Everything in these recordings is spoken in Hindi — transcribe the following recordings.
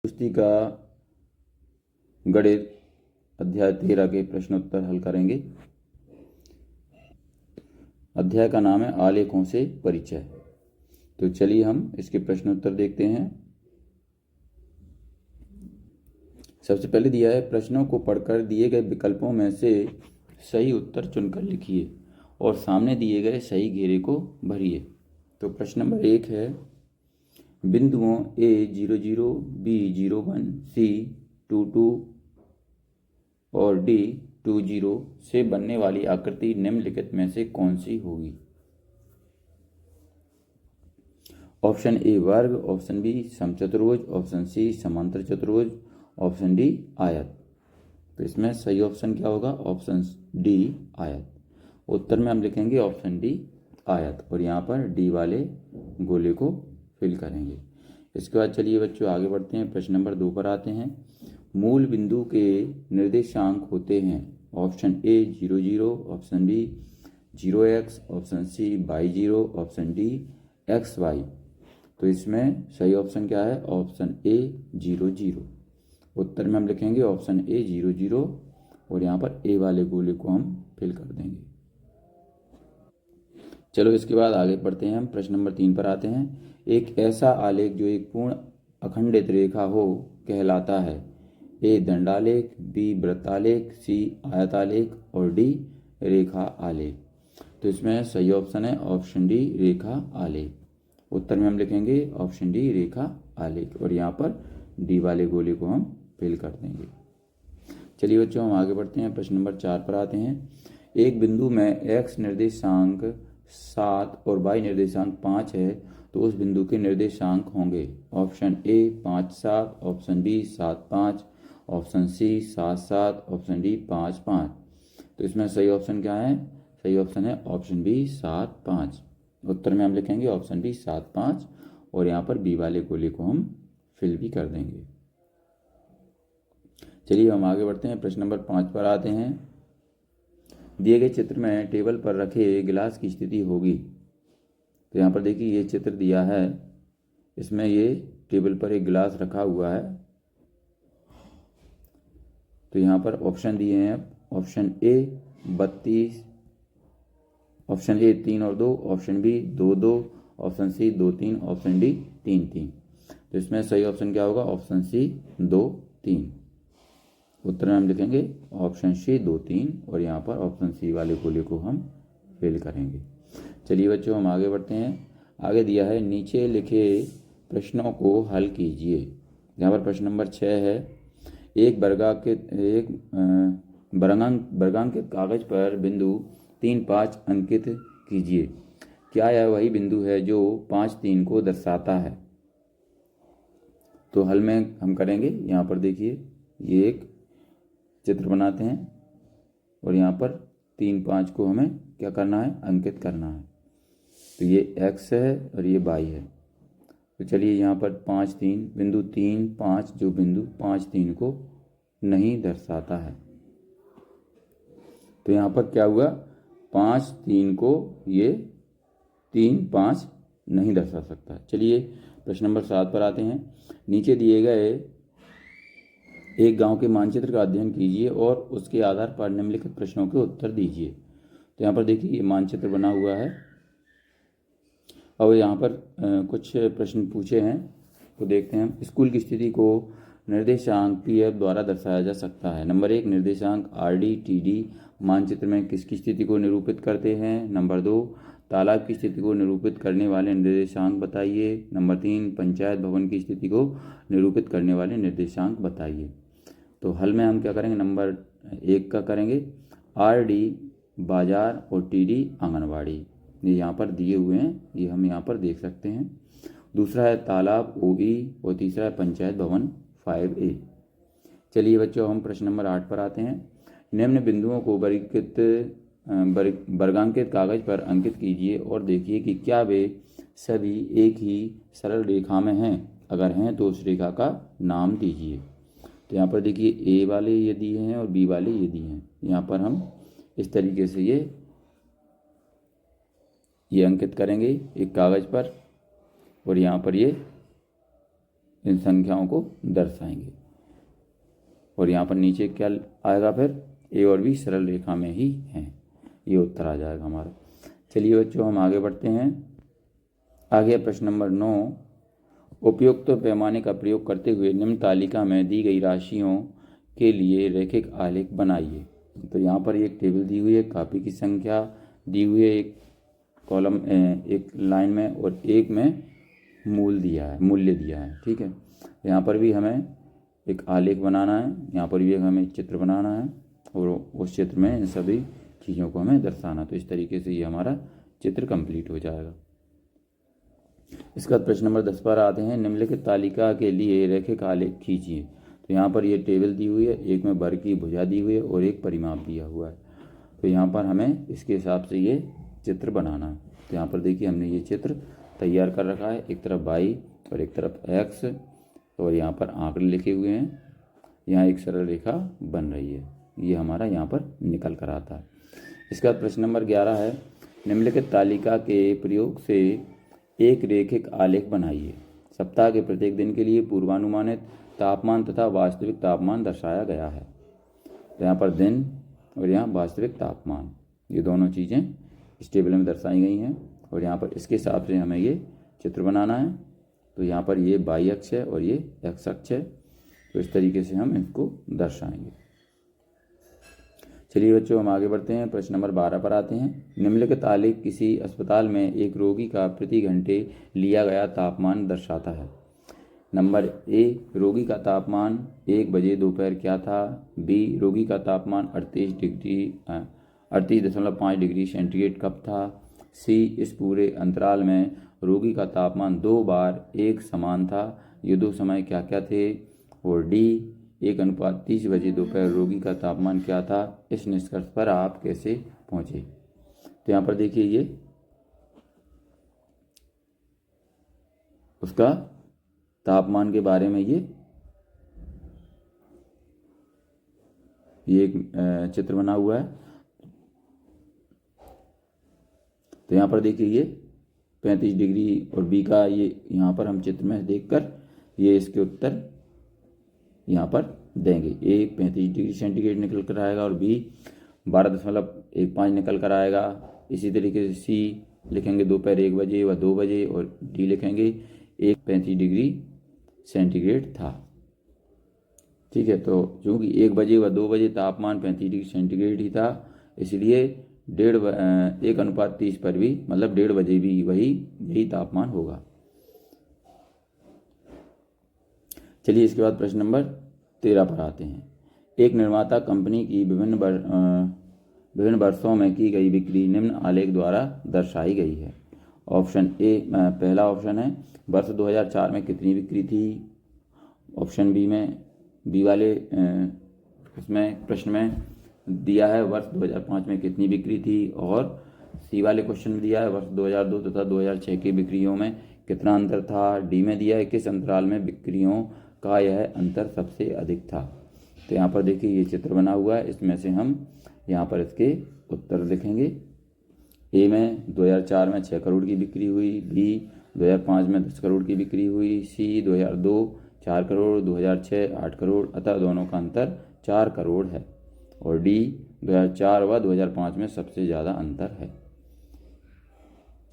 कुश्ती का गणित अध्याय 13 के प्रश्नोत्तर हल करेंगे। अध्याय का नाम है आलेखों से परिचय। तो चलिए हम इसके प्रश्नोत्तर देखते हैं। सबसे पहले दिया है, प्रश्नों को पढ़कर दिए गए विकल्पों में से सही उत्तर चुनकर लिखिए और सामने दिए गए सही घेरे को भरिए। तो प्रश्न नंबर 1 है, बिंदुओं A00, B01, C22 और D20 से बनने वाली आकृति निम्नलिखित में से कौन सी होगी? ऑप्शन ए वर्ग, ऑप्शन बी समचतुर्भुज, ऑप्शन सी समांतर चतुर्भुज, ऑप्शन डी आयत। तो इसमें सही ऑप्शन क्या होगा? ऑप्शन डी आयत। उत्तर में हम लिखेंगे ऑप्शन डी आयत और यहाँ पर डी वाले गोले को फिल करेंगे। इसके बाद चलिए बच्चों आगे बढ़ते हैं। प्रश्न नंबर 2 पर आते हैं। मूल बिंदु के निर्देशांक होते हैं option A 00, option B 0x, option C y0, option D xy। तो इसमें सही ऑप्शन क्या है? Option A 00। उत्तर में हम लिखेंगे ऑप्शन ए 00 और यहाँ पर ए वाले गोले को हम फिल कर देंगे। चलो इसके बाद आगे बढ़ते हैं। हम प्रश्न नंबर 3 पर आते हैं। एक ऐसा आलेख जो एक पूर्ण अखंडित रेखा हो कहलाता है? ए दंडालेख, बी वृत्तालेख, सी आयतालेख और डी रेखा आलेख। तो इसमें सही ऑप्शन है ऑप्शन डी रेखा आलेख। उत्तर में हम लिखेंगे ऑप्शन डी रेखा आलेख और यहाँ पर डी वाले गोले को हम फिल कर देंगे। चलिए बच्चों हम आगे बढ़ते हैं। प्रश्न नंबर 4 पर आते हैं। एक बिंदु में x निर्देशांक 7 और y निर्देशांक 5 है तो उस बिंदु के निर्देशांक होंगे option A 5, 7, option B 7, 5, option C 7, 7, option D 5, 5। तो इसमें सही ऑप्शन क्या है? सही ऑप्शन है ऑप्शन बी 7, 5। उत्तर में हम लिखेंगे ऑप्शन बी 7, 5 और यहाँ पर बी वाले गोले को हम फिल भी कर देंगे। चलिए हम आगे बढ़ते हैं। प्रश्न नंबर 5 पर आते हैं। दिए गए चित्र में टेबल पर रखे गिलास की स्थिति होगी। तो यहाँ पर देखिए ये चित्र दिया है, इसमें ये टेबल पर एक गिलास रखा हुआ है। तो यहाँ पर ऑप्शन दिए हैं, ऑप्शन ए 32, ऑप्शन ए 3 और 2, option B 2, 2, option C 2, 3, option D 3, 3। तो इसमें सही ऑप्शन क्या होगा? Option C 2, 3। उत्तर में हम लिखेंगे ऑप्शन सी 2, 3 और यहाँ पर ऑप्शन सी वाले गोले को हम फिल करेंगे। चलिए बच्चों हम आगे बढ़ते हैं। आगे दिया है, नीचे लिखे प्रश्नों को हल कीजिए। यहाँ पर प्रश्न नंबर 6 है। एक वर्गांकित कागज पर बिंदु 3, 5 अंकित कीजिए। क्या यह वही बिंदु है जो 5, 3 को दर्शाता है? तो हल में हम करेंगे, यहाँ पर देखिए ये एक चित्र बनाते हैं और यहाँ पर 3, 5 को हमें क्या करना है? अंकित करना है। तो ये x है और ये y है। तो चलिए यहाँ पर 5, 3 बिंदु 3, 5 जो बिंदु 5, 3 को नहीं दर्शाता है। तो यहाँ पर क्या हुआ? 5, 3 को ये 3, 5 नहीं दर्शा सकता। चलिए प्रश्न नंबर 7 पर आते हैं। नीचे दिए गए एक गांव के मानचित्र का अध्ययन कीजिए और उसके आधार पर निम्नलिखित प्रश्नों के उत्तर दीजिए। तो यहाँ पर देखिए ये मानचित्र बना हुआ है और यहाँ पर कुछ प्रश्न पूछे हैं तो देखते हैं। स्कूल की स्थिति को निर्देशांक PF द्वारा दर्शाया जा सकता है। नंबर 1 निर्देशांक RD, TD मानचित्र में किसकी स्थिति को निरूपित करते हैं? नंबर 2 तालाब की स्थिति को निरूपित करने वाले निर्देशांक बताइए। नंबर 3 पंचायत भवन की स्थिति को निरूपित करने वाले निर्देशांक बताइए। तो हल में हम क्या करेंगे? नंबर 1 का करेंगे, RD बाजार और TD आंगनवाड़ी। ये यहाँ पर दिए हुए हैं, ये हम यहाँ पर देख सकते हैं। दूसरा है तालाब OE और तीसरा है पंचायत भवन 5A। चलिए बच्चों हम प्रश्न नंबर 8 पर आते हैं। निम्न बिंदुओं को वर्गांकित कागज पर अंकित कीजिए और देखिए कि क्या वे सभी एक ही सरल रेखा में हैं। अगर हैं तो उस रेखा का नाम दीजिए। तो यहाँ पर देखिए ए वाले ये दिए हैं और बी वाले ये दिए हैं। यहाँ पर हम इस तरीके से ये अंकित करेंगे एक कागज़ पर और यहाँ पर ये इन संख्याओं को दर्शाएंगे। और यहाँ पर नीचे क्या आएगा, फिर ए और बी सरल रेखा में ही हैं, ये उत्तर आ जाएगा हमारा। चलिए बच्चों हम आगे बढ़ते हैं। आगे प्रश्न नंबर 9, उपयुक्त पैमाने का प्रयोग करते हुए निम्न तालिका में दी गई राशियों के लिए रैखिक आलेख बनाइए। तो यहाँ पर एक टेबल दी हुई है, कापी की संख्या दी हुई है, एक कॉलम एक लाइन में और एक में मूल्य दिया है। ठीक है, यहाँ पर भी हमें एक आलेख बनाना है, यहाँ पर भी हमें चित्र बनाना है और उस चित्र में इन सभी चीज़ों को हमें दर्शाना। तो इस तरीके से ये हमारा चित्र कंप्लीट हो जाएगा। इसका प्रश्न नंबर 10 पर आते हैं। निम्नलिखित तालिका के लिए रैखिक आलेख खींचिए। तो यहाँ पर ये टेबल दी हुई है, एक में वर्ग की भुजा दी हुई है और एक परिमाप दिया हुआ है। तो यहाँ पर हमें इसके हिसाब से ये चित्र बनाना है। तो यहाँ पर देखिए हमने ये चित्र तैयार कर रखा है, एक तरफ y और एक तरफ x और यहाँ पर आंकड़े लिखे हुए हैं। यहाँ एक सरल रेखा बन रही है, ये हमारा यहाँ पर निकल कर आता है। इसका प्रश्न नंबर 11 है। निम्नलिखित तालिका के प्रयोग से एक रैखिक आलेख बनाइए। सप्ताह के प्रत्येक दिन के लिए पूर्वानुमानित तापमान तथा वास्तविक तापमान दर्शाया गया है। तो यहाँ पर दिन और यहाँ वास्तविक तापमान, ये दोनों चीज़ें इस टेबल में दर्शाई गई हैं और यहाँ पर इसके हिसाब से हमें ये चित्र बनाना है। तो यहाँ पर ये y अक्ष है और ये x अक्ष है। तो इस तरीके से हम इसको दर्शाएंगे। चलिए बच्चों हम आगे बढ़ते हैं। प्रश्न नंबर 12 पर आते हैं। निम्नलिखित आलेख किसी अस्पताल में एक रोगी का प्रति घंटे लिया गया तापमान दर्शाता है। नंबर ए, रोगी का तापमान 1 बजे दोपहर क्या था। बी, रोगी का तापमान 38.5 डिग्री सेंटीग्रेड कब था। सी, इस पूरे अंतराल में रोगी का तापमान 2 बार एक समान था, ये दो समय क्या क्या थे। और डी, 1:30 बजे दोपहर रोगी का तापमान क्या था। इस निष्कर्ष पर आप कैसे पहुंचे। तो यहाँ पर देखिए ये उसका तापमान के बारे में ये एक चित्र बना हुआ है। तो यहाँ पर देखिए ये 35 डिग्री और बी का ये यहाँ पर हम चित्र में देखकर ये इसके उत्तर यहाँ पर देंगे। ए 35 डिग्री सेंटीग्रेड निकल कर आएगा और बी 12.15 निकल कर आएगा। इसी तरीके से सी लिखेंगे दोपहर 1 बजे व 2 बजे और डी लिखेंगे 35 डिग्री सेंटीग्रेड था। ठीक है, तो चूँकि 1 बजे व 2 बजे तापमान 35 डिग्री सेंटीग्रेड ही था, इसलिए 1:30 पर भी मतलब 1:30 बजे भी यही तापमान होगा। चलिए इसके बाद प्रश्न नंबर 13 पर आते हैं। एक निर्माता कंपनी की विभिन्न वर्षों में की गई बिक्री निम्न आलेख द्वारा दर्शाई गई है। ऑप्शन ए, पहला ऑप्शन है वर्ष 2004 में कितनी बिक्री थी। ऑप्शन बी में बी वाले इसमें प्रश्न में दिया है वर्ष 2005 में कितनी बिक्री थी और सी वाले क्वेश्चन में दिया है वर्ष 2002 तथा 2006 की बिक्रियों में कितना अंतर था। डी में दिया है किस अंतराल में बिक्रियों का यह अंतर सबसे अधिक था। तो यहाँ पर देखिए ये चित्र बना हुआ है, इसमें से हम यहाँ पर इसके उत्तर लिखेंगे। ए में 2004 में 6 करोड़ की बिक्री हुई, बी 2005 में 10 करोड़ की बिक्री हुई, सी 2002 4 करोड़, 2006 8 करोड़, अतः दोनों का अंतर 4 करोड़ है। और डी 2004 व 2005 में सबसे ज़्यादा अंतर है।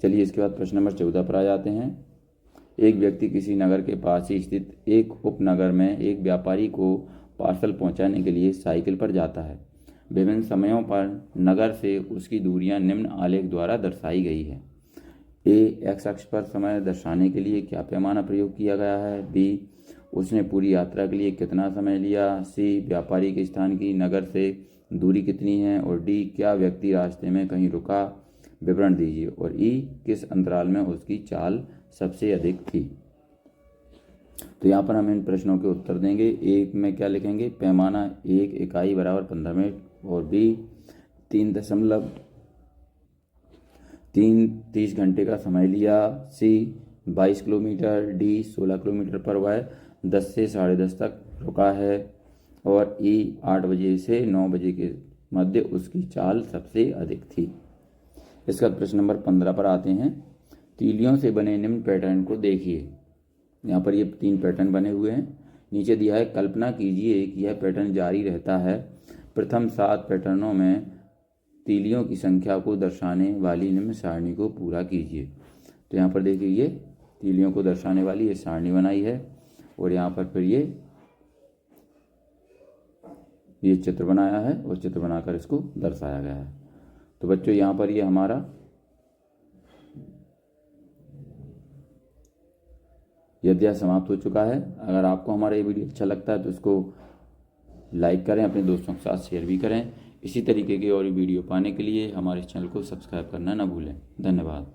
चलिए इसके बाद प्रश्न नंबर 14 पर आ जाते हैं। एक व्यक्ति किसी नगर के पास ही स्थित एक उपनगर में एक व्यापारी को पार्सल पहुंचाने के लिए साइकिल पर जाता है। विभिन्न समयों पर नगर से उसकी दूरियां निम्न आलेख द्वारा दर्शाई गई है। ए, एक्स अक्ष पर समय दर्शाने के लिए क्या पैमाना प्रयोग किया गया है। बी, उसने पूरी यात्रा के लिए कितना समय लिया। सी, व्यापारी के स्थान की नगर से दूरी कितनी है। और डी, क्या व्यक्ति रास्ते में कहीं रुका। विवरण दीजिए। और ई, किस अंतराल में उसकी चाल सबसे अधिक थी। तो यहाँ पर हम इन प्रश्नों के उत्तर देंगे। एक में क्या लिखेंगे, पैमाना 1 इकाई बराबर 15 मिनट। और बी 30 घंटे का समय लिया। सी 22 किलोमीटर। डी 16 किलोमीटर पर वह 10 से 10:30 तक रुका है। और ई 8 बजे से 9 बजे के मध्य उसकी चाल सबसे अधिक थी। इसका प्रश्न नंबर 15 पर आते हैं। तीलियों से बने निम्न पैटर्न को देखिए। यहाँ पर ये 3 पैटर्न बने हुए हैं। नीचे दिया है कल्पना कीजिए कि यह पैटर्न जारी रहता है, प्रथम 7 पैटर्नों में तीलियों की संख्या को दर्शाने वाली निम्न सारणी को पूरा कीजिए। तो यहाँ पर देखिए ये तीलियों को दर्शाने वाली ये सारणी बनाई है और यहाँ पर फिर ये चित्र बनाया है और चित्र बनाकर इसको दर्शाया गया है। तो बच्चों यहाँ पर ये हमारा ये अध्याय समाप्त हो चुका है। अगर आपको हमारा ये वीडियो अच्छा लगता है तो इसको लाइक करें, अपने दोस्तों के साथ शेयर भी करें। इसी तरीके की और वीडियो पाने के लिए हमारे चैनल को सब्सक्राइब करना ना भूलें। धन्यवाद।